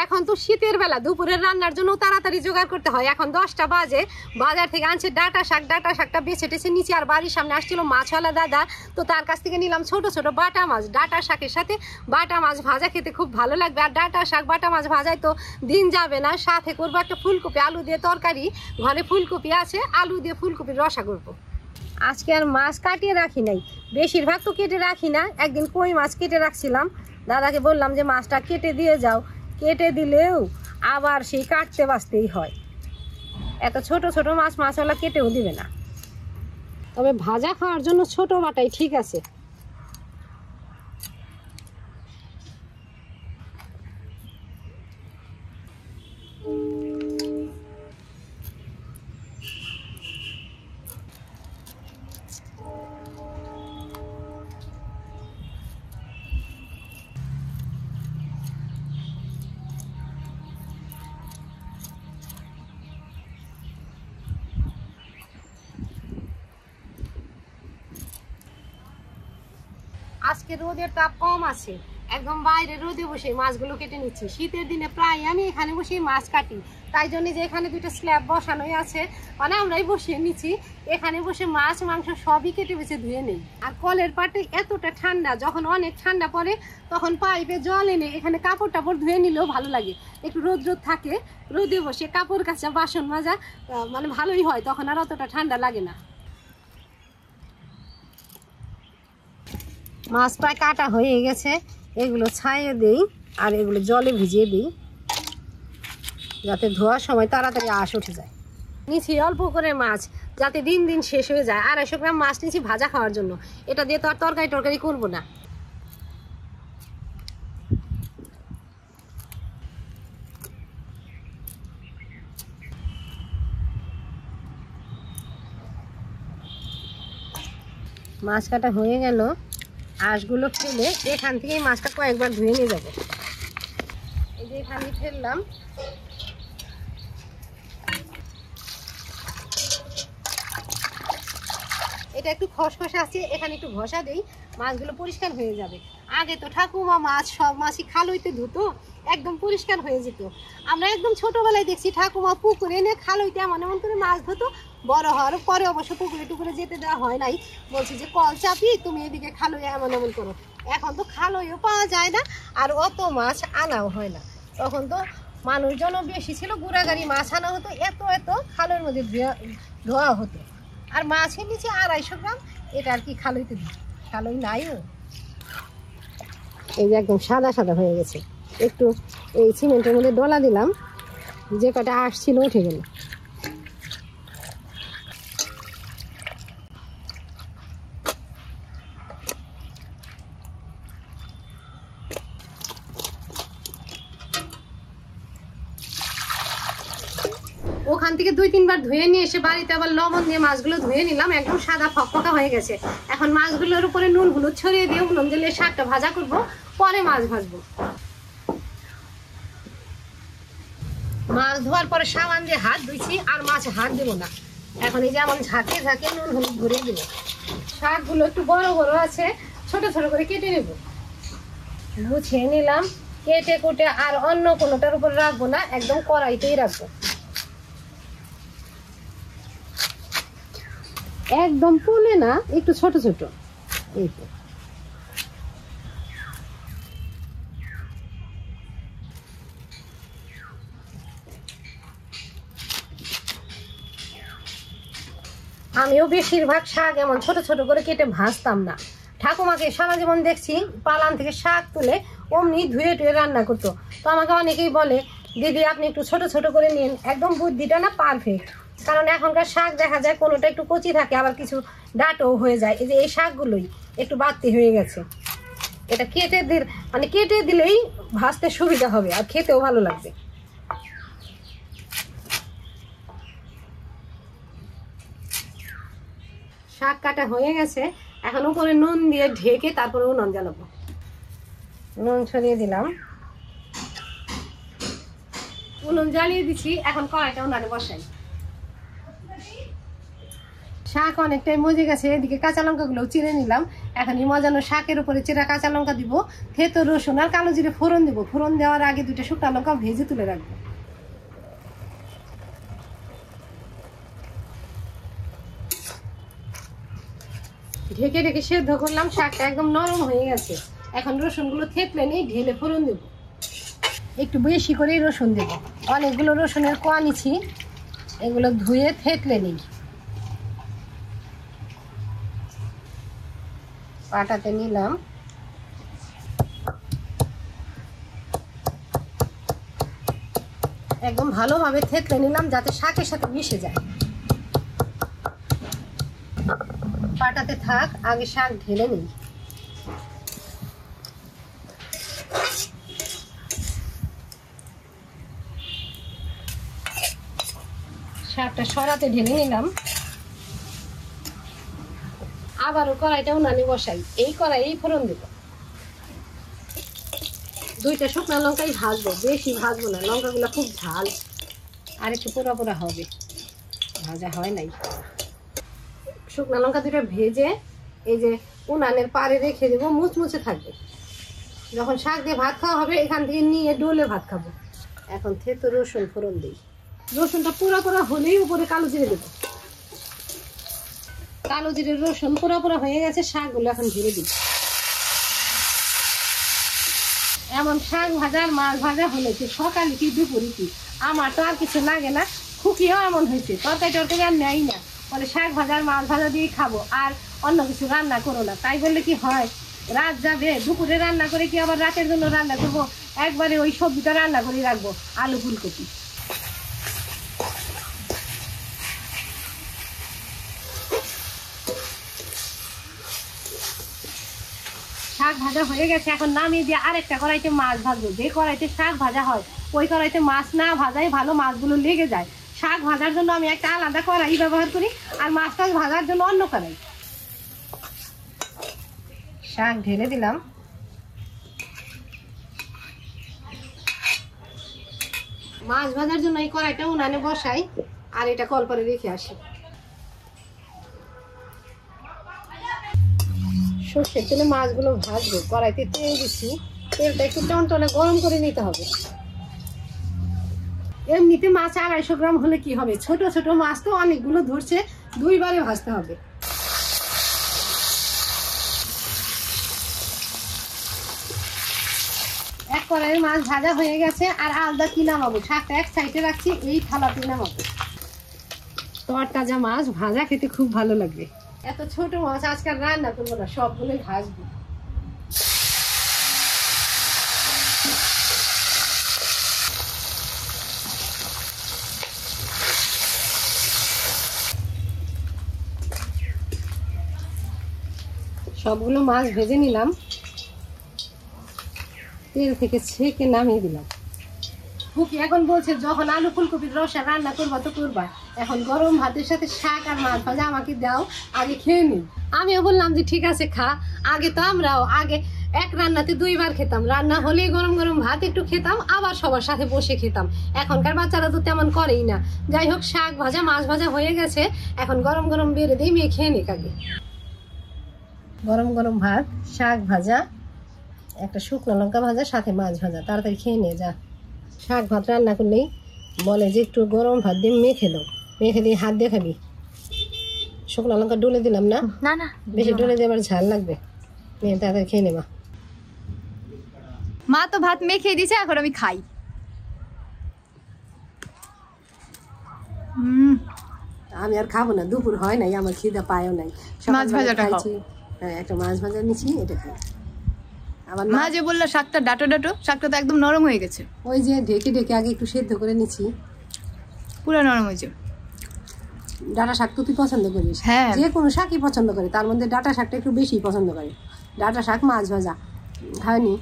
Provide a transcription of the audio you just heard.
এখন তো শীতের বেলা, দুপুরের রান্নার জন্য তাড়াতাড়ি জোগাড় করতে হয়। এখন 10টা বাজে, বাজার থেকে আনছে ডাঁটা শাকটা বেছে টেছে নিচে। আর বাড়ির সামনে আসছিল মাছওয়ালা দাদা, তো তার কাছ থেকে নিলাম ছোট ছোট বাটা মাছ। ডাঁটা শাকের সাথে বাটা মাছ ভাজা খেতে খুব ভালো লাগবে। আর ডাঁটা শাক বাটা মাছ ভাজায় তো দিন যাবে না। সাথে করবো একটা ফুলকপি আলু দিয়ে তরকারি, ঘরে ফুলকপি আছে, আলু দিয়ে ফুলকপির রসা করবো। আজকে আর মাছ কাটিয়ে রাখি নাই, বেশিরভাগ তো কেটে রাখি না। একদিন কই মাছ কেটে রাখছিলাম, দাদাকে বললাম যে মাছটা কেটে দিয়ে যাও, কেটে দিলেও আবার সেই কাটতে বাঁচতেই হয়। এত ছোট ছোট মাছ মাছওয়ালা কেটেও দিবে না। তবে ভাজা খাওয়ার জন্য ছোট বাটাই ঠিক আছে। আজকে রোদের তাপ কম আছে, একদম বাইরে রোদে বসে মাছগুলো কেটে নিচ্ছি। শীতের দিনে প্রায় আমি এখানে বসে মাছ কাটি, তাই জন্য যে এখানে দুটো স্ল্যাব বসানোই আছে, মানে আমরাই বসিয়ে নিচ্ছি। এখানে বসে মাছ মাংস সবই কেটে বেছে ধুয়ে নেই। আর কলের পাটে এতটা ঠান্ডা, যখন অনেক ঠান্ডা পড়ে তখন পাইপে জল এনে এখানে কাপড় টাপড় ধুয়ে নিলেও ভালো লাগে। একটু রোদ থাকে, রোদে বসে কাপড় কাচা বাসন মাজা মানে ভালোই হয়, তখন আর অতটা ঠান্ডা লাগে না। মাছ প্রায় কাটা হয়ে গেছে, এগুলো ছাইয়ে দিই আর এগুলো জলে ভিজিয়ে দিই, যাতে ধোয়ার সময় তাড়াতাড়ি আঁশ উঠে যায়। নিচ্ছি অল্প করে মাছ, যাতে দিন দিন শেষ হয়ে যায়। 250 গ্রাম মাছ নিচ্ছি ভাজা খাওয়ার জন্য, এটা দিয়ে তো আর তরকারি করবো না। মাছ কাটা হয়ে গেল, আঁশগুলো ফেলে এখান থেকেই মাছটা কয়েকবার ধুয়ে নিয়ে যাবো। এই যে এখানে ফেললাম। এটা একটু খসখসে আছে, এখানে একটু ঘষা দেই, মাছগুলো পরিষ্কার হয়ে যাবে। আগে তো ঠাকুমা মাছ সব মাছই খালইতে ধুতো, একদম পরিষ্কার হয়ে যেত। আমরা একদম ছোটবেলায় দেখছি ঠাকুমা পুকুরে এনে খালইতে এমন করে মাছ ধুতো। বড় হওয়ার পরে অবশ্য পুকুরে টুকুরে যেতে দেওয়া হয় নাই, বলছি যে কল চাপি তুমি এদিকে খালই এমন করো। এখন তো খালইও পাওয়া যায় না, আর অত মাছ আনাও হয় না। তখন তো মানুষজনও বেশি ছিল, গুড়াগাড়ি মাছ আনা হতো, এত খালের মধ্যে ধোয়া হতো। আর মাছের নিচে 250 গ্রাম, এটা আর কি খালইতে দিই, খালই নাইও। এই যে একদম সাদা সাদা হয়ে গেছে, একটু এই সিমেন্টের মধ্যে ডলা দিলাম, যে কটা আসছিল উঠে গেল। ওখান থেকে 2-3 বার ধুয়ে নিয়ে এসে বাড়িতে আবার লবণ দিয়ে মাছগুলো ধুয়ে নিলাম, একদম সাদা ফকফকা হয়ে গেছে। এখন মাছগুলোর উপরে নুন হলুদ ছড়িয়ে দিয়ে উনুন জ্বালিয়ে শাকটা ভাজা করব, পরে মাছ ভাজবো। মাছ ধোয়ার পরে সাবান দিয়ে হাত ধুইছি, আর মাছে হাত দেবো না। এখন এই যে এমন ঝাঁকে নুন হলুদ ভরিয়ে দেবো। শাকগুলো একটু বড় আছে, ছোট করে কেটে নেব। গুছিয়ে নিলাম, কেটে কুটে আর অন্য কোনোটার উপর রাখবো না, একদম কড়াইতেই রাখবো। একদম পুলে না, একটু ছোট এই তো। আমিও বেশিরভাগ শাক এমন ছোট করে কেটে ভাজতাম না। ঠাকুমাকে সারা জীবন দেখছি পালান থেকে শাক তুলে অমনি ধুয়ে টুয়ে রান্না করতো। তো আমাকে অনেকেই বলে, দিদি আপনি একটু ছোট করে নিন। একদম বুদ্ধিটা না পারফেক্ট, কারণ এখনকার শাক দেখা যায় কোনোটা একটু কচি থাকে, আবার কিছু ডাঁটও হয়ে যায়। এই যে এই শাকগুলোই একটু বাড়তি হয়ে গেছে, এটা কেটে দিলেই ভাজতে সুবিধা হবে আর খেতেও ভালো লাগবে। শাক কাটা হয়ে গেছে, এখন উপরে নুন দিয়ে ঢেকে তারপরে উনুন জ্বালাবো। নুন ছড়িয়ে দিলাম, উনুন জ্বালিয়ে দিচ্ছি। এখন কড়াইটা উনানে বসাই। শাক অনেকটাই মজে গেছে, এদিকে কাঁচা লঙ্কাগুলো চিড়ে নিলাম। এখন এই মজানো শাকের উপরে চেরা কাঁচা লঙ্কা দিব, থেতো রসুন আর কালো জিরে ফোড়ন দিব। ফোড়ন দেওয়ার আগে 2টা শুকনো লঙ্কা ভেজে তুলে রাখবো। ঢেকে ঢেকে সেদ্ধ করলাম, শাকটা একদম নরম হয়ে গেছে। এখন রসুনগুলো থেতলে নিয়ে ঢেলে ফোড়ন দেব। একটু বেশি করেই রসুন দেব, অনেকগুলো রসুনের কোয়া নিছি, এগুলো ধুয়ে থেতলে নিই। পাটাতে নিলাম, একদম ভালোভাবে থেতলে নিলাম যাতে শাকের সাথে মিশে যায়। পাটাতে থাক, আগে শাক ঢেলে নিই। শাকটা সরাতে ঢেলে নিলাম। আবারও কড়াইটা উনানে বসাই, এই কড়াইয়েই ফোড়ন দেব। 2টা শুকনো লঙ্কাই ভাজবো, বেশি ভাজবো না, লঙ্কাগুলো খুব ঝাল, আর একটু পোড়া পোড়া হবে, ভাজা হয় নাই। শুকনো লঙ্কা 2টা ভেজে এই যে উনানের পাড়ে রেখে দেবো, মুচমুচে থাকবে। যখন শাক দিয়ে ভাত খাওয়া হবে এখান থেকে নিয়ে ডোলে ভাত খাবো। এখন থেতো রসুন ফোড়ন দিই। রসুনটা পোড়া পোড়া হলেই উপরে কালো জিরে দেবো। কালো জিরে রসুন পোড়া পোড়া হয়ে গেছে, শাকগুলো এখন ঢেলে দিই। এমন শাক ভাজা আর মাছ ভাজা হলে কি সকালে কি দুপুরে কি, আমার তো আর কিছু লাগে না। খুকিও এমন হয়েছে, তরকারি টরকারি আর নেই না, বলে শাক ভাজা আর মাছ ভাজা দিয়ে খাবো, আর অন্য কিছু রান্না করো না। তাই বললে কি হয়, রাত যাবে, দুপুরে রান্না করে কি আবার রাতের জন্য রান্না করবো? একবারে ওই সবজিটা রান্না করে রাখবো, আলু ফুলকপি। শাক ভাজা হয়ে গেছে, এখন নামিয়ে দিয়ে আরেকটা কড়াইতে মাছ ভাজবো। যে কড়াইতে শাক ভাজা হয় ওই কড়াইতে মাছ না ভাজাই ভালো, মাছগুলো লেগে যায়। শাক ভাজার জন্য আমি একটা আলাদা কড়াই ব্যবহার করি, আর মাছ টাছ ভাজার জন্য অন্য কড়াই। শাক ঢেলে দিলাম। মাছ ভাজার জন্য এই কড়াইটা উনানে বসাই, আর এটা কলপারে রেখে আসি। সর্ষের তেলে মাছগুলো ভাজবো, কড়াইতে তেল দিচ্ছি, তেলটা একটু টনটনে গরম করে নিতে হবে। এমনিতে মাছ 250 গ্রাম হলে কি হবে, ছোট ছোট মাছ তো অনেকগুলো ধরছে, 2 বারে ভাজতে হবে। এক কড়াইয়ের মাছ ভাজা হয়ে গেছে, আর আলাদা কি নামাবো, শাকটা এক সাইডে রাখছি, এই থালাতে নামাবো। তরতাজা মাছ ভাজা খেতে খুব ভালো লাগবে। এত ছোট মাছ আজকাল রান্না করবো না, সবগুলোই ভাজবো। সবগুলো মাছ ভেজে নিলাম, তেল থেকে ছেঁকে নামিয়ে দিলাম। খুকি এখন বলছে যখন আলু ফুলকপির রসা রান্না করবা তো করবা, এখন গরম ভাতের সাথে শাক আর মাছ ভাজা আমাকে দাও, আগে খেয়ে নিই। আমিও বললাম যে ঠিক আছে খা। আগে তো আমরাও আগে এক রান্নাতে 2 বার খেতাম, রান্না হলেই গরম গরম ভাত একটু খেতাম, আবার সবার সাথে বসে খেতাম। এখনকার বাচ্চারা তো তেমন করেই না। যাই হোক, শাক ভাজা মাছ ভাজা হয়ে গেছে, এখন গরম গরম বেড়ে দিই, মেয়ে খেয়ে নিক আগে। গরম গরম ভাত, শাক ভাজা, একটা শুকনো লঙ্কা ভাজা, সাথে মাছ ভাজা, তাড়াতাড়ি খেয়ে নিয়ে যা। শাক ভাত রান্না করলেই বলে যে একটু গরম ভাত দিয়ে মেখে দাও, মেখে দিয়ে হাত দিয়ে খাবি। শুকনো লঙ্কা ডলে দিলাম না, না না বেশি ডলে দিয়ে আবার ঝাল লাগবে, মেয়ে তাড়াতাড়ি খেয়ে নেবা। মা তো ভাত মেখে দিয়েছে, এখন আমি খাই। আমি আর খাবো না, দুপুর হয় নাই, আমার খিদা পায়ও নাই। মাছ ভাজাটা খাও। হ্যাঁ, একটা মাছ ভাজা নিচ্ছি, এটা খাই। আবার মা যে বললো শাকটা ডাটো ডাটো, শাকটা তো একদম নরম হয়ে গেছে। ওই যে ঢেকে ঢেকে আগে একটু সেদ্ধ করে নিচ্ছি, পুরো নরম হয়েছে। ডাঁটা শাক তো তুই পছন্দ করিস? হ্যাঁ, যে কোনো শাকই পছন্দ করে, তার মধ্যে ডাঁটা শাকটা একটু বেশি পছন্দ করে। ডাঁটা শাক মাছ ভাজা খায়নি।